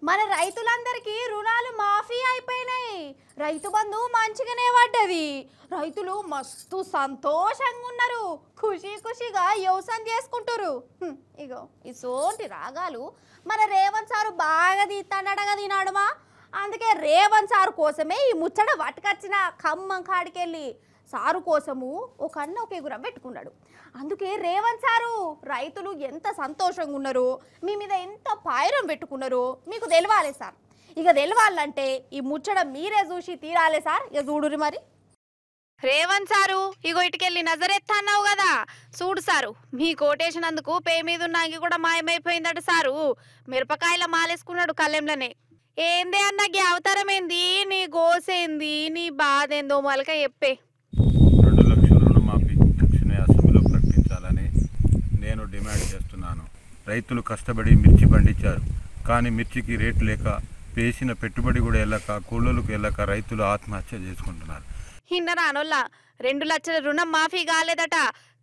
మన రైతులందరికీ రుణాలు మాఫీ అయిపోయినాయి. రైతు బంధు మంచిగానే పడ్డది. రైతులు మస్తు సంతోషంగా ఉన్నారు. ఖుషిగా వ్యవసాయం చేసుకుంటారు. ఇగో ఇసోంటి రాగాలు మన రేవంత్ సారు బాగా తీస్తాడగా తినాడుమా. అందుకే రేవంత్ సారు కోసమే ఈ ముచ్చట పట్టుకొచ్చిన ఖమ్మం కాడికెళ్ళి సారు కోసము ఒక అన్న ఒక ఎగురం పెట్టుకున్నాడు. అందుకే రేవంత్ సారు రైతులు ఎంత సంతోషంగా ఉన్నారు, మీ మీద ఎంత పాయిరం పెట్టుకున్నారు మీకు తెలవాలి సార్. ఇక తెలవాలంటే ఈ ముచ్చట మీరే చూసి తీరాలి సార్. ఇక చూడురి మరి. రేవంత్ సారు ఇగో ఇటుకెళ్ళి నజరెత్తా అన్నావు కదా, చూడు సారు మీ కోటేసినందుకు పే మీద ఉన్న అంగి కూడా మాయమైపోయిందట సారు. మిరపకాయల మాలేసుకున్నాడు కళ్ళెంలోనే. ఏందే అన్నకి అవతారం ఏంది, నీ గోసేంది, నీ బాధ ఏందో మొలక చెప్పే. 2 లక్షల రుణమాఫీ తక్షణమే అసెంబ్లీలో ప్రకటించాలని నేను డిమాండ్ చేస్తున్నాను. రైతులు కష్టపడి మిర్చి పండించారు, కానీ మిర్చికి రేటు లేక వేసిన పెట్టుబడి కూడా వెళ్ళక కూలీలకు వెళ్ళక రైతులు ఆత్మహత్య చేసుకుంటున్నారు. హిన్నరానోళ్ళ 2 లక్షల రుణం మాఫీ కాలేదట.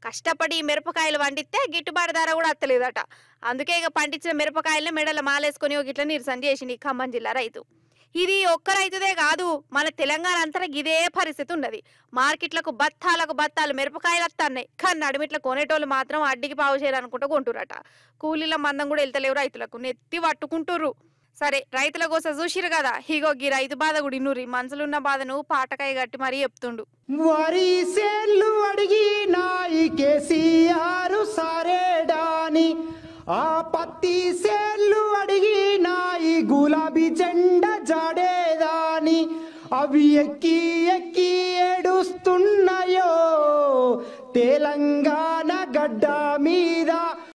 కష్టపడి మిరపకాయలు పండిస్తే గిట్టుబాటు ధర కూడా అత్తలేదట. అందుకే ఇక పండించిన మిరపకాయలను మెడల మాలేసుకొని ఒక ఇట్లా నిరసన చేసింది ఖమ్మం జిల్లా రైతు. ఇది ఒక్క రైతుదే కాదు, మన తెలంగాణ అంతా ఇదే పరిస్థితి ఉన్నది. మార్కెట్లకు బత్తాలు మిరపకాయలు వస్తున్నాయి, కానీ నడిమిట్ల కొనేటోళ్ళు మాత్రం అడ్డికి పావు చేయాలనుకుంటూ కొంటురట. కూలీల మందం కూడా వెళ్తలేవు, రైతులకు నెత్తి పట్టుకుంటుర్రు. సరే రైతుల కోసం చూసిరు కదా, ఇగో గీ రైతు బాధ కూడా ఇన్నురి. మనసులున్న బాధను పాటకాయ గట్టి మరీ చెప్తుండు. వరి సేళ్ళు అడిగినాయి కేసీఆర్ సారేడాని, ఆ పత్తి సేళ్ళు అడిగినాయి గులాబీ జెండా జాడేదాని. అవి ఎక్కి ఏడుస్తున్నాయో తెలంగాణ గడ్డ మీద.